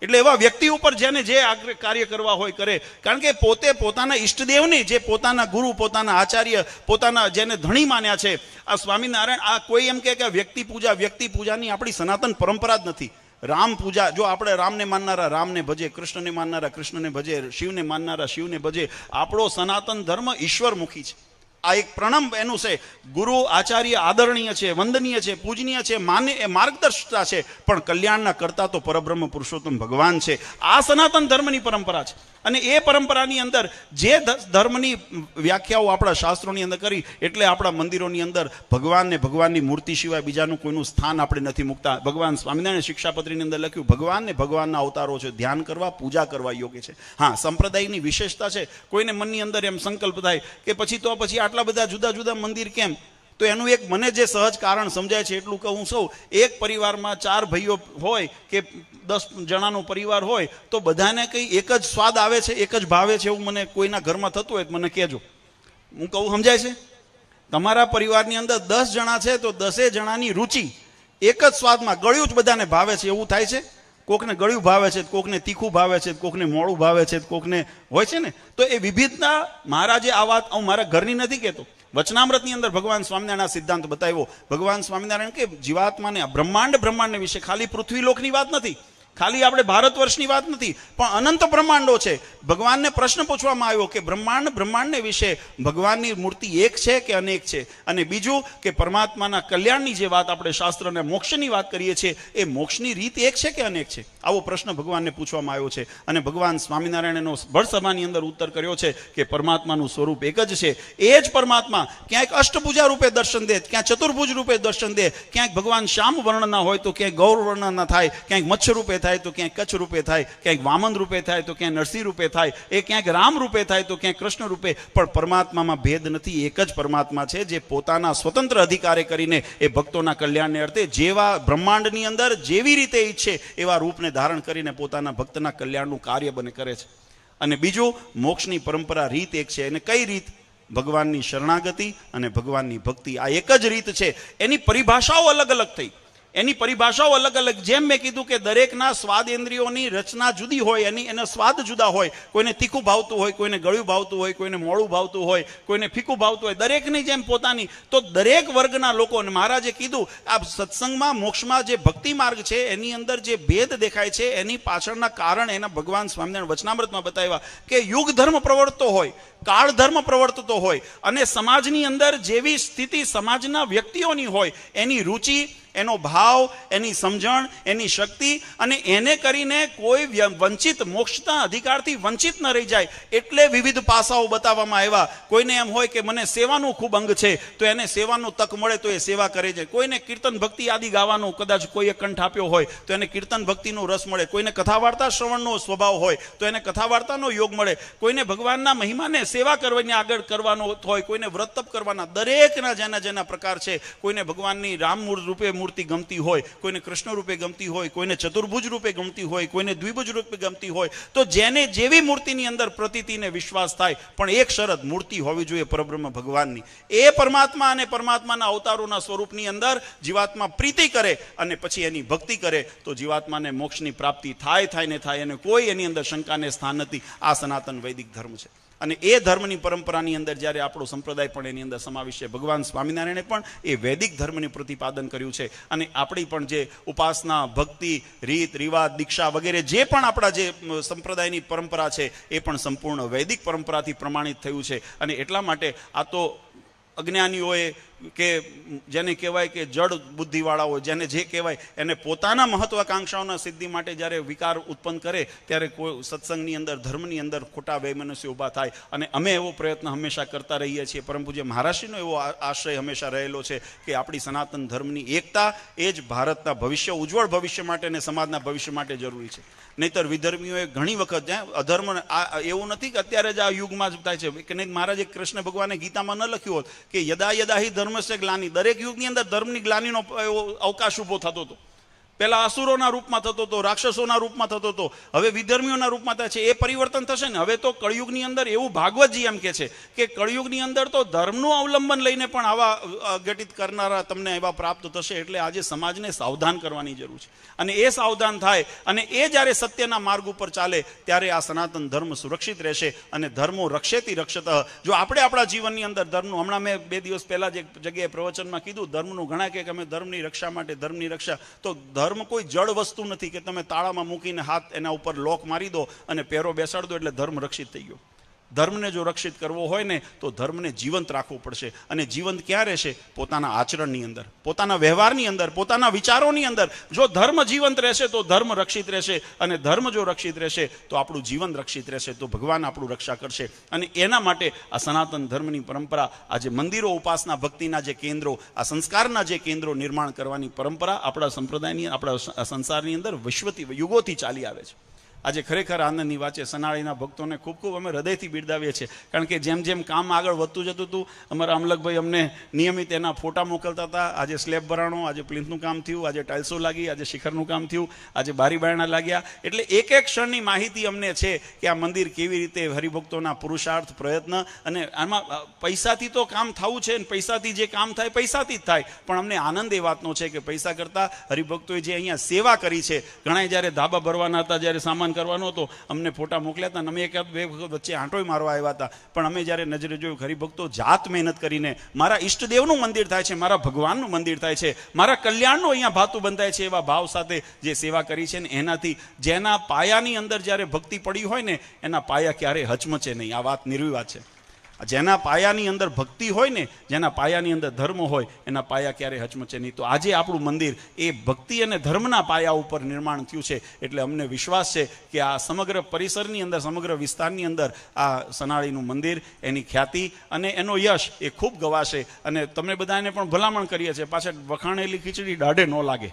એટલે એવા વ્યક્તિ ઉપર જેને જે કાર્ય કરવા હોય કરે, કારણ કે પોતે પોતાના ઈષ્ટદેવની, જે પોતાના ગુરુ, પોતાના આચાર્ય, પોતાના જેને ધણી માન્યા છે, આ સ્વામિનારાયણ, આ કોઈ એમ કે વ્યક્તિ પૂજાની આપણી સનાતન પરંપરા જ નથી. રામ પૂજા, જો આપણે રામને માનનારા રામને ભજે, કૃષ્ણને માનનારા કૃષ્ણને ભજે, શિવને માનનારા શિવને ભજે. આપણો સનાતન ધર્મ ઈશ્વરમુખી છે. આ એક પ્રણમ એનું છે. ગુરુ આચાર્ય આદરણીય છે, વંદનીય છે, પૂજનીય છે, માન્ય એ માર્ગદર્શતા છે, પણ કલ્યાણના કરતા તો પરબ્રહ્મ પુરુષોત્તમ ભગવાન છે. આ સનાતન ધર્મની પરંપરા છે. અને એ પરંપરાની અંદર જે ધર્મની વ્યાખ્યાઓ આપણા શાસ્ત્રોની અંદર કરી, એટલે આપણા મંદિરોની અંદર ભગવાનને, ભગવાનની મૂર્તિ સિવાય બીજાનું કોઈનું સ્થાન આપણે નથી મૂકતા. ભગવાન સ્વામિનારાયણ શિક્ષાપત્રીની અંદર લખ્યું ભગવાનને ભગવાનના અવતારો છે, ધ્યાન કરવા, પૂજા કરવા યોગ્ય છે. હા, સંપ્રદાયની વિશેષતા છે. કોઈને મનની અંદર એમ સંકલ્પ થાય કે પછી આટલા બધા જુદા જુદા મંદિર કેમ, તો એનું એક મને જે સહજ કારણ સમજાય છે એટલું કહું સૌ. એક પરિવારમાં 4 ભાઈઓ હોય કે 10 જણાનો પરિવાર હોય તો બધાને કંઈ એક જ સ્વાદ આવે છે, એક જ ભાવે છે એવું મને કોઈના ઘરમાં થતું હોય તો મને કહેજો. હું કહું સમજાય છે? તમારા પરિવારની અંદર 10 જણા છે તો 10 જણાની રુચિ એક જ સ્વાદમાં, ગળ્યું જ બધાને ભાવે છે એવું થાય છે? કોકને ગળ્યું ભાવે છે, કોકને તીખું ભાવે છે, કોકને મોડું ભાવે છે, કોકને હોય છે ને. તો એ વિવિધતા, મહારાજે આ વાત હું મારા ઘરની નથી કહેતો, વચનામૃતની અંદર ભગવાન સ્વામિનારાયણ સિદ્ધાંત બતાવ્યો. ભગવાન સ્વામિનારાયણ કે જીવાત્માને, બ્રહ્માંડને વિશે, ખાલી પૃથ્વી લોકની વાત નથી. ખાલી આપણે ભારત વર્ષની વાત નથી, પણ અનંત બ્રહ્માંડો છે. ભગવાનને પ્રશ્ન પૂછવામાં આવ્યો કે બ્રહ્માંડને વિશે ભગવાનની મૂર્તિ એક છે કે અનેક છે? અને બીજું કે પરમાત્માના કલ્યાણની જે વાત આપણે શાસ્ત્ર અને મોક્ષની વાત કરીએ છીએ, એ મોક્ષની રીત એક છે કે અનેક છે? આવો પ્રશ્ન ભગવાનને પૂછવામાં આવ્યો છે. અને ભગવાન સ્વામિનારાયણનો ભરસભાની અંદર ઉત્તર કર્યો છે કે પરમાત્માનું સ્વરૂપ એક જ છે. એ જ પરમાત્મા ક્યાંક અષ્ટભુજા રૂપે દર્શન દે, ક્યાંક ચતુર્ભુજ રૂપે દર્શન દે, ક્યાંક ભગવાન શ્યામ વર્ણના હોય તો ક્યાંક ગૌર વર્ણના થાય, ક્યાંક મત્સ્ય રૂપે થાય તો ક્યાંક કચ્છ રૂપે થાય, ક્યાંક વામન રૂપે થાય તો ક્યાંક નરસિંહ રૂપે થાય, એ ક્યાંક રામ રૂપે થાય તો ક્યાંક કૃષ્ણ રૂપે. પણ પરમાત્મામાં ભેદ નથી, એક જ પરમાત્મા છે જે પોતાના સ્વતંત્ર અધિકારે કરીને એ ભક્તોના કલ્યાણને અર્થે જેવા બ્રહ્માંડની અંદર જેવી રીતે ઈચ્છે એવા રૂપને ધારણ કરીને પોતાના ભક્તના કલ્યાણનું કાર્ય બને કરે છે. અને બીજું, મોક્ષની પરંપરા રીત એક છે. અને કઈ રીત? ભગવાનની શરણાગતિ અને ભગવાનની ભક્તિ, આ એક જ રીત છે. એની પરિભાષાઓ અલગ અલગ થઈ, એની પરિભાષાઓ અલગ અલગ. જેમ મેં કીધું કે દરેકના સ્વાદેન્દ્રિયોની રચના જુદી હોય, એના સ્વાદ જુદા હોય. કોઈને તીખું ભાવતું હોય, કોઈને ગળ્યું ભાવતું હોય, કોઈને મોળું ભાવતું હોય, કોઈને ફીકું ભાવતું હોય, દરેકની જેમ પોતાની. તો દરેક વર્ગના લોકો, અને મહારાજે કીધું આ સત્સંગમાં મોક્ષમાં જે ભક્તિ માર્ગ છે એની અંદર જે ભેદ દેખાય છે એની પાછળના કારણ એના ભગવાન સ્વામિનારાયણ વચનામૃતમાં બતાવ્યા કે યુગ ધર્મ પ્રવર્તતો હોય, કાળ ધર્મ પ્રવર્તતો હોય, અને સમાજની અંદર જેવી સ્થિતિ સમાજના વ્યક્તિઓની હોય એની રુચિ, એનો ભાવ, એની સમજણ, એની શક્તિ, અને એને કરીને કોઈ વંચિત, મોક્ષના અધિકારથી વંચિત ન રહી જાય એટલે વિવિધ પાસાઓ બતાવવામાં આવ્યા. કોઈને એમ હોય કે મને સેવાનું ખૂબ અંગ છે તો એને સેવાનું તક મળે તો એ સેવા કરે છે. કોઈને કીર્તન ભક્તિ આદિ ગાવાનું કદાચ કોઈએ કંઠ આપ્યો હોય તો એને કીર્તન ભક્તિનો રસ મળે. કોઈને કથા વાર્તા શ્રવણનો સ્વભાવ હોય તો એને કથા વાર્તાનો યોગ મળે. કોઈને ભગવાનના મહિમાને સેવા કરવાની આગળ કરવાનો હોય, કોઈને વ્રત તપ કરવાના, દરેકના જેના જેના પ્રકાર છે. કોઈને ભગવાનની રામ રૂપે મૂર્તિ ગમતી હોય, કોઈને કૃષ્ણ રૂપે ગમતી હોય, કોઈને ચતુર્ભુજ રૂપે ગમતી હોય, કોઈને દ્વિભુજ રૂપે ગમતી હોય. તો જેને જેવી મૂર્તિની અંદર પ્રતીતિને વિશ્વાસ થાય, પણ એક શરત, મૂર્તિ હોવી જોઈએ પરબ્રહ્મ ભગવાનની. એ પરમાત્મા અને પરમાત્માના અવતારોના સ્વરૂપની અંદર જીવાત્મા પ્રીતિ કરે અને પછી એની ભક્તિ કરે તો જીવાત્માને મોક્ષની પ્રાપ્તિ થાય ને થાય, અને કોઈ એની અંદર શંકાને સ્થાન નથી. આ સનાતન વૈદિક ધર્મ છે. અને એ ધર્મની પરંપરાની અંદર જ્યારે આપણો સંપ્રદાય પણ એની અંદર સમાવેશ છે. ભગવાન સ્વામિનારાયણે પણ એ વૈદિક ધર્મનું પ્રતિપાદન કર્યું છે. અને આપણી પણ જે ઉપાસના, ભક્તિ, રીત રિવાજ, દીક્ષા વગેરે જે પણ આપણા જે સંપ્રદાયની પરંપરા છે એ પણ સંપૂર્ણ વૈદિક પરંપરાથી પ્રમાણિત થયું છે. અને એટલા માટે આ તો અજ્ઞાનીઓએ કે જેને કહેવાય કે જડ બુદ્ધિવાળાઓ, જેને જે કહેવાય, એને પોતાના મહત્વાકાંક્ષાઓના સિદ્ધિ માટે જ્યારે વિકાર ઉત્પન્ન કરે ત્યારે કોઈ સત્સંગની અંદર, ધર્મની અંદર ખોટા વૈમનસ્ય ઊભા થાય. અને અમે એવો પ્રયત્ન હંમેશા કરતા રહીએ છીએ. પરમ પૂજ્ય મહારાષ્ટ્રીનો એવો આશ્રય હંમેશા રહેલો છે કે આપણી સનાતન ધર્મની એકતા એ જ ભારતના ભવિષ્ય, ઉજ્જવળ ભવિષ્ય માટે અને સમાજના ભવિષ્ય માટે જરૂરી છે. નહીતર વિધર્મીઓએ ઘણી વખત અધર્મ, એવું નથી કે અત્યારે જ આ યુગમાં જ થાય છે કે નહીં. મહારાજે કૃષ્ણ ભગવાને ગીતામાં ન લખ્યું હોત કે યદા યદા હિ ધર્મસ્ય ગ્લાનિ, દરેક યુગની અંદર ધર્મની ગ્લાનિનો એવો અવકાશ ઉભો થતો હતો. પહેલા અસુરોના રૂપમાં થતો હતો, રાક્ષસોના રૂપમાં થતો હતો, હવે વિધર્મીઓના રૂપમાં થાય છે. એ પરિવર્તન થશે ને. હવે તો કળિયુગની અંદર એવું ભાગવતજી એમ કે છે કે કળિયુગની અંદર તો ધર્મનું અવલંબન લઈને પણ આવા ઘટિત કરનારા તમને એવા પ્રાપ્ત થશે. એટલે આજે સમાજને સાવધાન કરવાની જરૂર છે. અને એ સાવધાન થાય અને એ જ્યારે સત્યના માર્ગ ઉપર ચાલે ત્યારે આ સનાતન ધર્મ સુરક્ષિત રહેશે. અને ધર્મો રક્ષેતી રક્ષત. જો આપણે આપણા જીવનની અંદર ધર્મનું, હમણાં મેં 2 દિવસ પહેલા જ એક જગ્યાએ પ્રવચનમાં કીધું, ધર્મનું ઘણા કે અમે ધર્મની રક્ષા માટે, ધર્મની રક્ષા. તો ધર્મ કોઈ જડ વસ્તુ નથી કે તમે તાળામાં મૂકીને હાથ એના ઉપર લોક મારી દો અને પહેરો બેસાડ દો એટલે ધર્મ રક્ષિત થઈ ગયો. ધર્મને જો રક્ષિત કરવો હોય ને તો ધર્મને જીવંત રાખવું પડશે. અને જીવંત ક્યાં રહેશે? પોતાના આચરણની અંદર, પોતાના વ્યવહારની અંદર, પોતાના વિચારોની અંદર. જો ધર્મ જીવંત રહેશે તો ધર્મ રક્ષિત રહેશે. અને ધર્મ જો રક્ષિત રહેશે તો આપણું જીવન રક્ષિત રહેશે. તો ભગવાન આપણું રક્ષા કરશે. અને એના માટે આ સનાતન ધર્મની પરંપરા, આજે મંદિરો, ઉપાસના, ભક્તિના જે કેન્દ્રો, આ સંસ્કારના જે કેન્દ્રો નિર્માણ કરવાની પરંપરા આપણા સંપ્રદાયની, આપણા સંસારની અંદર વિશ્વથી, યુગોથી ચાલી આવે છે. આજે ખરેખર આનંદની વાત છે. સનાળીના ભક્તોને ખૂબ ખૂબ અમે હૃદયથી બિરદાવીએ છીએ. કારણ કે જેમ જેમ કામ આગળ વધતું જતું હતું, અમારા અમલકભાઈ અમને નિયમિત એના ફોટા મોકલતા હતા. આજે સ્લેબ ભરાણો, આજે પ્લિન્થનું કામ થયું, આજે ટાઇલ્સો લાગી, આજે શિખરનું કામ થયું, આજે બારી બારણા લાગ્યા. એટલે એક એક ક્ષણની માહિતી અમને છે કે આ મંદિર કેવી રીતે હરિભક્તોના પુરુષાર્થ, પ્રયત્ન, અને આમાં પૈસાથી તો કામ થવું છે ને પૈસાથી જે કામ થાય પૈસાથી જ થાય. પણ અમને આનંદ એ વાતનો છે કે પૈસા કરતાં હરિભક્તોએ જે અહીંયા સેવા કરી છે. ઘણા જ્યારે ધાબા ભરવાના હતા, જ્યારે સામાન નિર્માણ કરવાનો હતો. અમને ફોટા મોકલ્યા હતા અને અમે એક બે વખત વચ્ચે આંટોય મારવા આવ્યા હતા. પણ અમે જ્યારે નજરે જોયું, હરિભક્તો જાત મહેનત કરીને મારા ઈષ્ટદેવનું મંદિર થાય છે, મારા ભગવાનનું મંદિર થાય છે, મારા કલ્યાણનું અહીંયા ભાતું બંધાય છે, એવા ભાવ સાથે જે સેવા કરી છે ને એનાથી જેના પાયાની અંદર જ્યારે ભક્તિ પડી હોય ને એના પાયા ક્યારેય હચમચે નહીં. આ વાત નિર્વિવાદ છે. જેના પાયાની અંદર ભક્તિ હોય ને, જેના પાયાની અંદર ધર્મ હોય, એના પાયા ક્યારેય હચમચે નહીં. તો આજે આપણું મંદિર એ ભક્તિ અને ધર્મના પાયા ઉપર નિર્માણ થયું છે. એટલે અમને વિશ્વાસ છે કે આ સમગ્ર પરિસરની અંદર, સમગ્ર વિસ્તારની અંદર આ સનાળીનું મંદિર, એની ખ્યાતિ અને એનો યશ એ ખૂબ ગવાશે. અને તમે બધાને પણ ભલામણ કરીએ છીએ, પાછળ વખાણેલી ખીચડી દાઢે ન લાગે.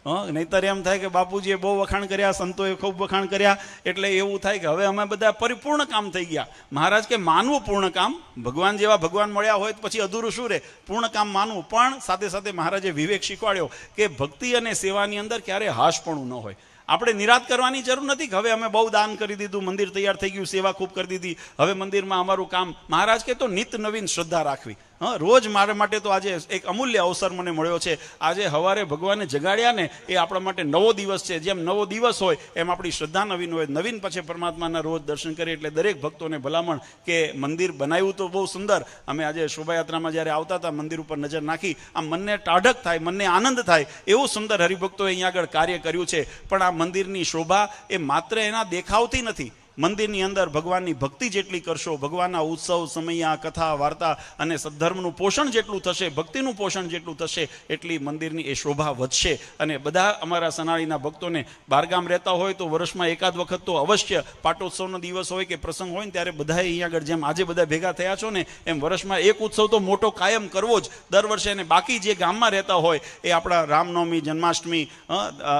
નહીતર એમ થાય કે બાપુજીએ બહુ વખાણ કર્યા, સંતોએ ખૂબ વખાણ કર્યા, એટલે એવું થાય કે હવે અમે બધા પરિપૂર્ણ કામ થઈ ગયા. મહારાજ કે માનવું પૂર્ણ કામ, ભગવાન જેવા ભગવાન મળ્યા હોય તો પછી અધૂરું શું રહે? પૂર્ણ કામ માનવું. પણ સાથે સાથે મહારાજે વિવેક શીખવાડ્યો કે ભક્તિ અને સેવાની અંદર ક્યારેય હાશપણું ન હોય. આપણે નિરાત કરવાની જરૂર નથી કે હવે અમે બહુ દાન કરી દીધું, મંદિર તૈયાર થઈ ગયું, સેવા ખૂબ કરી દીધી, હવે મંદિરમાં અમારું કામ. મહારાજ કે તો નિત નવીન શ્રદ્ધા રાખવી. રોજ મારા માટે તો આજે એક અમૂલ્ય અવસર મને મળ્યો છે. આજે સવારે ભગવાને જગાડ્યા ને એ આપણા માટે નવો દિવસ છે. જેમ નવો દિવસ હોય એમ આપણી શ્રદ્ધા નવીન હોય. નવીન પછી પરમાત્માના રોજ દર્શન કરીએ. એટલે દરેક ભક્તોને ભલામણ કે મંદિર બનાવ્યું તો બહુ સુંદર. અમે આજે શોભાયાત્રામાં જ્યારે આવતા હતા, મંદિર ઉપર નજર નાખી, આમ મનને ટાઢક થાય, મનને આનંદ થાય એવું સુંદર હરિભક્તોએ અહીંયા આગળ કાર્ય કર્યું છે. પણ આ મંદિરની શોભા એ માત્ર એના દેખાવથી નથી. મંદિરની અંદર ભગવાનની ભક્તિ જેટલી કરશો, ભગવાનના ઉત્સવ, સમયા, કથા, વાર્તા અને સદ્ધર્મનું પોષણ જેટલું થશે, ભક્તિનું પોષણ જેટલું થશે, એટલી મંદિરની એ શોભા વધશે. અને બધા અમારા સનાળીના ભક્તોને બહારગામ રહેતા હોય તો વર્ષમાં એકાદ વખત તો અવશ્ય પાટોત્સવનો દિવસ હોય કે પ્રસંગ હોય ને ત્યારે બધાએ અહીંયા આગળ જેમ આજે બધા ભેગા થયા છો ને એમ વર્ષમાં એક ઉત્સવ તો મોટો કાયમ કરવો જ દર વર્ષે. અને બાકી જે ગામમાં રહેતા હોય એ આપણા રામનવમી, જન્માષ્ટમી,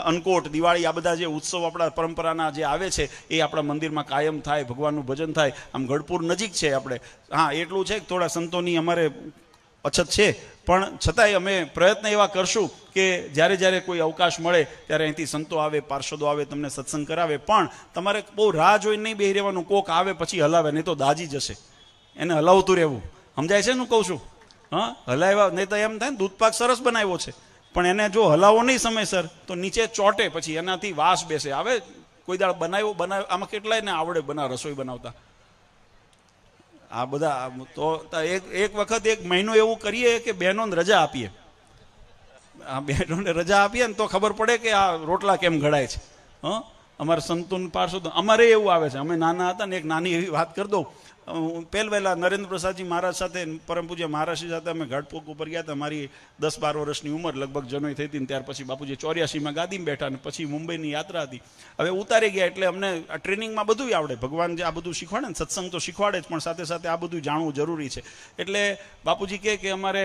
અન્નકોટ, દિવાળી, આ બધા જે ઉત્સવ આપણા પરંપરાના જે આવે છે એ આપણા મંદિરમાં કાયમ થાય, ભગવાનનું ભજન થાય. આમ ગઢપુર નજીક છે આપણે. હા, એટલું છે કે થોડા સંતોની અમારે અછત છે, પણ છતાંય અમે પ્રયત્ન એવા કરશું કે જ્યારે જ્યારે કોઈ અવકાશ મળે ત્યારે અહીંથી સંતો આવે, પાર્ષદો આવે, તમને સત્સંગ કરાવે. પણ તમારે બહુ રાહ જોઈને નહીં બેસી રહેવાનું. કોક આવે પછી હલાવે, નહીં તો દાજી જશે. એને હલાવતું રહેવું. સમજાય છે ને હું કહું છું? હલાવ્યા નહીં તો એમ થાય ને દૂધપાક સરસ બનાવ્યો છે, પણ એને જો હલાવો નહીં સમયસર તો નીચે ચોટે, પછી એનાથી વાસ બેસે. આવે કોઈ દાળ બનાવ્યો આમાં કેટલાય ને આવડે રસોઈ બનાવતા. આ બધા તો એક વખત એક મહિનો એવું કરીએ કે બહેનોને રજા આપીએ. આ બહેનોને રજા આપીએ ને તો ખબર પડે કે આ રોટલા કેમ ઘડાય છે. અમારા સંતોન પાર્ષદ અમારે એવું આવે છે. અમે નાના હતા ને એક નાની એવી વાત કરી દઉં. પહેલા નરેન્દ્ર પ્રસાદજી મહારાજ સાથે, પરમ પૂજ્ય મહારાજજી સાથે અમે ઘાટપોક ઉપર ગયા હતા. મારી 10-12 વર્ષની ઉંમર લગભગ જનોઈ થઈ હતી ને ત્યાર પછી બાપુજી 84માં ગાદીમાં બેઠા ને પછી મુંબઈની યાત્રા હતી. હવે ઉતારી ગયા એટલે અમને આ ટ્રેનિંગમાં બધું આવડે. ભગવાન જે આ બધું શીખવાડે ને, સત્સંગ તો શીખવાડે જ, પણ સાથે સાથે આ બધું જાણવું જરૂરી છે. એટલે બાપુજી કે અમારે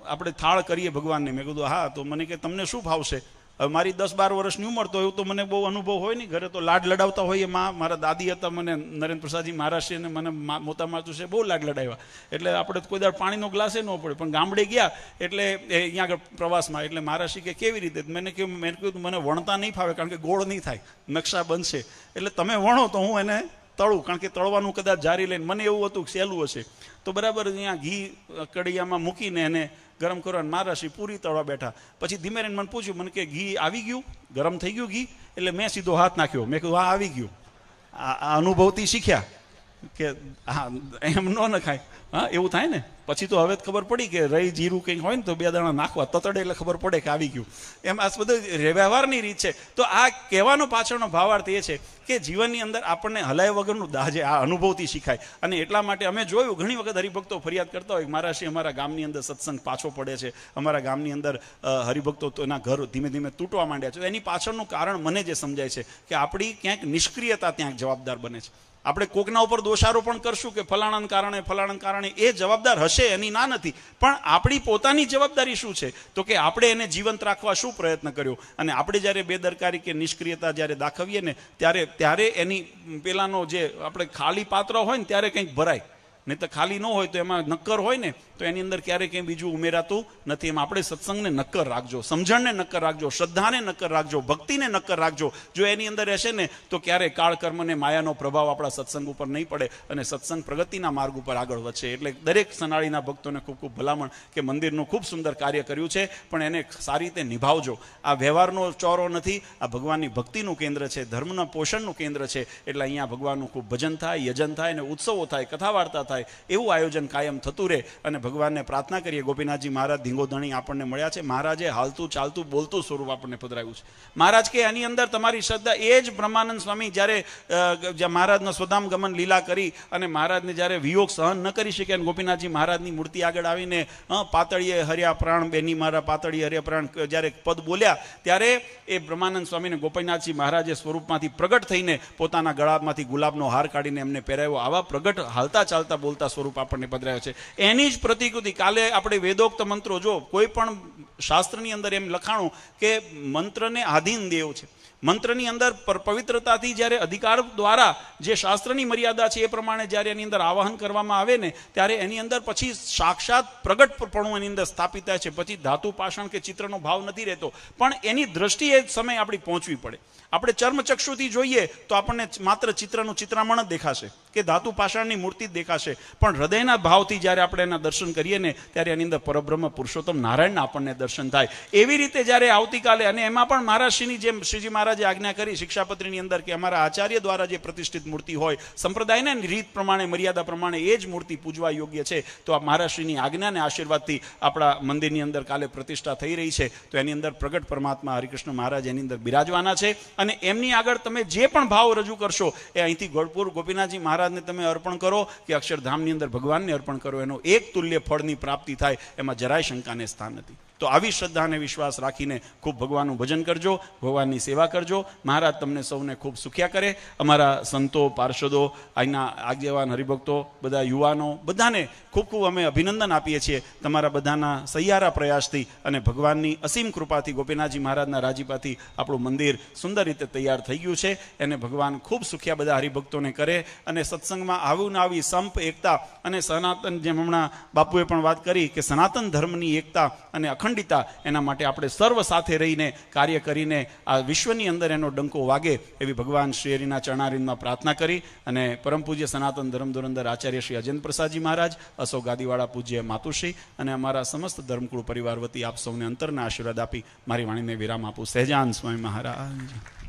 આપણે થાળ કરીએ ભગવાનને. મેં કીધું હા. તો મને કે તમને શું ભાવશે? હવે મારી 10-12 વર્ષની ઉંમર, તો એવું તો મને બહુ અનુભવ હોય નહીં. ઘરે તો લાડ લડાવતા હોઈએ. મારા દાદી હતા, મને નરેન્દ્ર પ્રસાદજી મહારાષ્ટ્રીને મને મોટા માતું છે બહુ લાડ લડાવ્યા. એટલે આપણે કોઈ દર પાણીનો ગ્લાસે ન પડે. પણ ગામડે ગયા એટલે અહીંયા આગળ પ્રવાસમાં, એટલે મહારાષ્ટ્રી કે કેવી રીતે? મેં કીધું મને વણતા નહીં ફાવે, કારણ કે ગોળ નહીં થાય, નકશા બનશે. એટલે તમે વણો તો હું એને તળું, કારણ કે તળવાનું કદાચ જારી લઈને મને એવું હતું કે સહેલું હશે. તો બરાબર અહીંયા ઘી કડિયામાં મૂકીને એને ગરમ કરવાનું મહારાષ્ટ્રી પૂરી તળવા બેઠા. પછી ધીમે રહીને મને પૂછ્યું, મને કે ઘી આવી ગયું, ગરમ થઈ ગયું ઘી? એટલે મેં સીધો હાથ નાખ્યો. મેં કીધું હા આવી ગયું. આ અનુભવથી શીખ્યા કે હા એમ ન નખાય. હા, એવું થાય ને. પછી તો હવે ખબર પડી કે રહી જીરું કંઈક હોય ને તો 2 દાણા નાખવા, તતડે એટલે ખબર પડે કે આવી ગયું. એમ આ બધું વ્યવહારની રીત છે. તો આ કહેવાનો પાછળનો ભાવાર્થ એ છે કે જીવનની અંદર આપણને હલાય વગરનું દાજે આ અનુભવથી શીખાય. અને એટલા માટે અમે જોયું ઘણી વખત હરિભક્તો ફરિયાદ કરતા હોય, મહારાષ્ટ્રી અમારા ગામની અંદર સત્સંગ પાછો પડે છે, અમારા ગામની અંદર હરિભક્તો તો એના ઘર ધીમે ધીમે તૂટવા માંડ્યા છે. એની પાછળનું કારણ મને જે સમજાય છે કે આપણી ક્યાંક નિષ્ક્રિયતા ત્યાં જવાબદાર બને છે. આપણે કોકના ઉપર દોષારોપણ કરશું કે ફલાણાના કારણે, એ જવાબદાર હશે, એની ના નથી. પણ આપણી પોતાની જવાબદારી શું છે? તો કે આપણે એને જીવંત રાખવા શું પ્રયત્ન કર્યો. અને આપણે જ્યારે બેદરકારી કે નિષ્ક્રિયતા જ્યારે દાખવીએ ને ત્યારે એની પેલાનો જે આપણે ખાલી પાત્ર હોય ને ત્યારે કંઈક ભરાય. નહીં તો ખાલી ન હોય તો એમાં નક્કર હોય ને તો એની અંદર ક્યારેય કંઈ બીજું ઉમેરાતું નથી. એમ આપણે સત્સંગને નક્કર રાખજો, સમજણને નક્કર રાખજો, શ્રદ્ધાને નક્કર રાખજો, ભક્તિને નક્કર રાખજો. જો એની અંદર રહેશે ને તો ક્યારેય કાળ કર્મને માયાનો પ્રભાવ આપણા સત્સંગ ઉપર નહીં પડે અને સત્સંગ પ્રગતિના માર્ગ ઉપર આગળ વધશે. એટલે દરેક સનાળીના ભક્તોને ખૂબ ખૂબ ભલામણ કે મંદિરનું ખૂબ સુંદર કાર્ય કર્યું છે, પણ એને સારી રીતે નિભાવજો. આ વ્યવહારનો ચોરો નથી, આ ભગવાનની ભક્તિનું કેન્દ્ર છે, ધર્મના પોષણનું કેન્દ્ર છે. એટલે અહીંયા ભગવાનનું ખૂબ ભજન થાય, યજન થાય અને ઉત્સવો થાય, કથા વાર્તા થાય, એવું આયોજન કાયમ થતું રહે. અને ભગવાનને પ્રાર્થના કરીએ. ગોપીનાથજી મહારાજ ધીંગોધણી આપણને મળ્યા છે. મહારાજે હાલતું ચાલતું બોલતું સ્વરૂપ આપણને પધરાવ્યું છે. મહારાજ કે આની અંદર તમારી શ્રદ્ધા, એ જ બ્રહ્માનંદ સ્વામી જ્યારે મહારાજનો સ્વધામ ગમન લીલા કરી અને મહારાજને જ્યારે વિયોગ સહન ન કરી શકે અને ગોપીનાથજી મહારાજની મૂર્તિ આગળ આવીને પાતળીએ હર્યા પ્રાણ બેની મારા પાતળીએ હર્યા પ્રાણ જ્યારે પદ બોલ્યા, ત્યારે એ બ્રહ્માનંદ સ્વામીને ગોપીનાથજી મહારાજે સ્વરૂપમાંથી પ્રગટ થઈને પોતાના ગળામાંથી ગુલાબનો હાર કાઢીને એમને પહેરાવ્યો. આવા પ્રગટ હાલતા ચાલતા બોલતા સ્વરૂપ આપણને પધરાયો છે. એની જ પ્રતિકૃતિ કાલે આપણે વેદોક્ત મંત્રો, જો કોઈ પણ શાસ્ત્રની અંદર એમ લખાણું કે મંત્રને આધીન દેવ છે. મંત્રની અંદર પવિત્રતાથી જ્યારે અધિકાર દ્વારા જે શાસ્ત્રની મર્યાદા છે એ પ્રમાણે જ્યારે એની અંદર આવાહન કરવામાં આવે ને ત્યારે એની અંદર પછી સાક્ષાત પ્રગટપણું એની અંદર સ્થાપિત થાય છે. પછી ધાતુ પાષાણ કે ચિત્રનો ભાવ નથી રહેતો, પણ એની દ્રષ્ટિએ સમય આપણી પહોંચવી પડે. આપણે ચર્મચક્ષુથી જોઈએ તો આપણને માત્ર ચિત્રનું ચિત્રામણ જ દેખાશે કે ધાતુ પાષાણની મૂર્તિ જ દેખાશે, પણ હૃદયના ભાવથી જ્યારે આપણે એના દર્શન કરીએ ને ત્યારે એની અંદર પરબ્રહ્મ પુરુષોત્તમ નારાયણના આપણને દર્શન થાય. એવી રીતે જ્યારે આવતીકાલે, અને એમાં પણ મહારાજશ્રીની જેમ શ્રીજી મહારાજે આજ્ઞા કરી શિક્ષાપત્રીની અંદર કે અમારા આચાર્ય દ્વારા જે પ્રતિષ્ઠિત મૂર્તિ હોય સંપ્રદાયના રીત પ્રમાણે મર્યાદા પ્રમાણે એ જ મૂર્તિ પૂજવા યોગ્ય છે. તો આ મહારાજશ્રીની આજ્ઞાને આશીર્વાદથી આપણા મંદિરની અંદર કાલે પ્રતિષ્ઠા થઈ રહી છે. તો એની અંદર પ્રગટ પરમાત્મા હરિકૃષ્ણ મહારાજ એની અંદર બિરાજવાના છે. અને એમની આગળ તમે જે પણ ભાવ રજૂ કરશો એ અહીંથી ગોળપુર ગોપીનાથજી મહારાજને તમે અર્પણ કરો કે અક્ષરધામની અંદર ભગવાનને અર્પણ કરો, એનો એક તુલ્ય ફળની પ્રાપ્તિ થાય, એમાં જરાય શંકાને સ્થાન નથી. તો આવી શ્રદ્ધા અને વિશ્વાસ રાખીને ખૂબ ભગવાનનું ભજન કરજો, ભગવાનની સેવા કરજો. મહારાજ તમને સૌને ખૂબ સુખ્યા કરે. અમારા સંતો, પાર્ષદો, અહીંના આગેવાન હરિભક્તો, બધા યુવાનો, બધાને ખૂબ ખૂબ અમે અભિનંદન આપીએ છીએ તમારા બધાના સહિયારા પ્રયાસથી અને ભગવાનની અસીમ કૃપાથી ગોપીનાથજી મહારાજના રાજીપાથી આપણું મંદિર સુંદર રીતે તૈયાર થઈ ગયું છે. એને ભગવાન ખૂબ સુખ્યા બધા હરિભક્તોને કરે અને સત્સંગમાં આવું ને આવી સંપ એકતા અને સનાતન, જેમ હમણાં બાપુએ પણ વાત કરી કે સનાતન ધર્મની એકતા અને અખંડિતા, એના માટે આપણે સર્વ સાથે રહીને કાર્ય કરીને આ વિશ્વની અંદર એનો ડંકો વાગે એવી ભગવાન શ્રી હરિના ચરણારવિંદમાં પ્રાર્થના કરી અને પરમ પૂજ્ય સનાતન ધર્મ ધુરંધર આચાર્ય શ્રી અજેન્દ્ર પ્રસાદજી મહારાજ, અશોક ગાદીવાળા પૂજ્ય માતુશ્રી અને અમારા સમસ્ત ધર્મકુળ પરિવાર વતી આપ સૌને અંતરના આશીર્વાદ આપી મારી વાણીને વિરામ આપું. સહેજાન સ્વામી મહારાજ.